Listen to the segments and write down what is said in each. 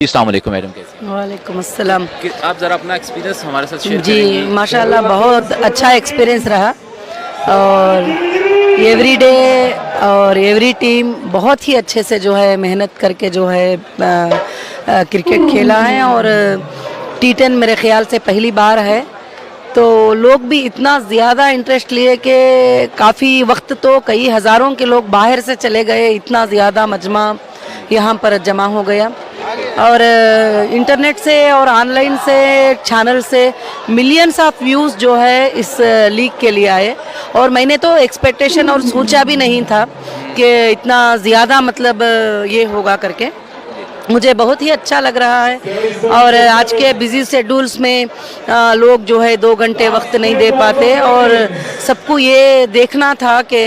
अस्सलाम वालेकुम मैडम, कैसे वालेकुम अस्सलाम। हैं? आप ज़रा अपना एक्सपीरियंस हमारे साथ शेयर जी करेंगी? माशाल्लाह बहुत अच्छा एक्सपीरियंस रहा और एवरी डे और एवरी टीम बहुत ही अच्छे से जो है मेहनत करके जो है क्रिकेट खेला है और T10 मेरे ख्याल से पहली बार है, तो लोग भी इतना ज़्यादा इंटरेस्ट लिए कि काफ़ी वक्त तो कई हज़ारों के लोग बाहर से चले गए, इतना ज़्यादा मजमा यहाँ पर जमा हो गया और इंटरनेट से और ऑनलाइन से चैनल से मिलियंस ऑफ व्यूज़ जो है इस लीग के लिए आए और मैंने तो एक्सपेक्टेशन और सोचा भी नहीं था कि इतना ज़्यादा मतलब ये होगा करके। मुझे बहुत ही अच्छा लग रहा है और आज के बिज़ी शेड्यूल्स में लोग जो है 2 घंटे वक्त नहीं दे पाते और सबको ये देखना था कि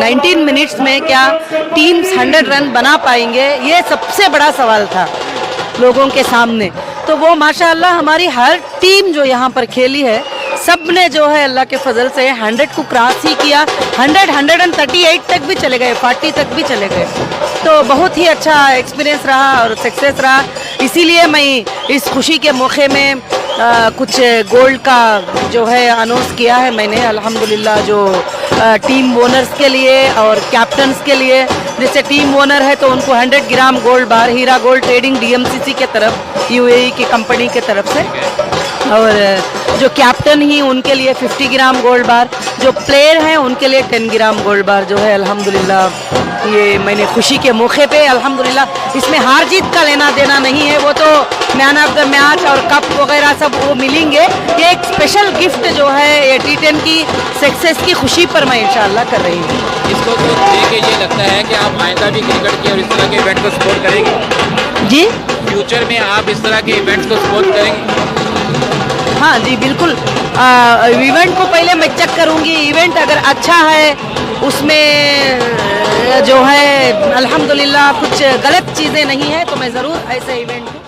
19 मिनट्स में क्या टीम्स 100 रन बना पाएंगे, ये सबसे बड़ा सवाल था लोगों के सामने। तो वो माशाअल्लाह हमारी हर टीम जो यहाँ पर खेली है सब ने जो है अल्लाह के फजल से 100 को क्रॉस ही किया, 138 तक भी चले गए, 40 तक भी चले गए। तो बहुत ही अच्छा एक्सपीरियंस रहा और सक्सेस रहा, इसीलिए मैं इस खुशी के मौके में कुछ गोल्ड का जो है अनाउंस किया है मैंने अल्हम्दुलिल्लाह, जो टीम ओनर्स के लिए और कैप्टन्स के लिए। जैसे टीम ओनर है तो उनको 100 ग्राम गोल्ड बार हीरा गोल्ड ट्रेडिंग DMCC के तरफ UAE की कंपनी के तरफ से, और जो कैप्टन ही उनके लिए 50 ग्राम गोल्ड बार, जो प्लेयर हैं उनके लिए 10 ग्राम गोल्ड बार जो है अल्हम्दुलिल्लाह। ये मैंने खुशी के मौके पे अल्हम्दुलिल्लाह, इसमें हार जीत का लेना देना नहीं है, वो तो मैन ऑफ द मैच और कप वगैरह सब वो मिलेंगे। ये एक स्पेशल गिफ्ट जो है ये T10 की सक्सेस की खुशी पर मैं इंशाल्लाह कर रही हूँ। इसको तो देख के ये लगता है कि आप आइंदा भी क्रिकेट के और इस तरह के इवेंट को सपोर्ट करेंगे जी फ्यूचर में, आप इस तरह के इवेंट्स को सपोर्ट करेंगे? हाँ जी बिल्कुल, इवेंट को पहले मैं चेक करूँगी, इवेंट अगर अच्छा है उसमें जो है अल्हम्दुलिल्लाह कुछ गलत चीज़ें नहीं है तो मैं ज़रूर ऐसे इवेंट को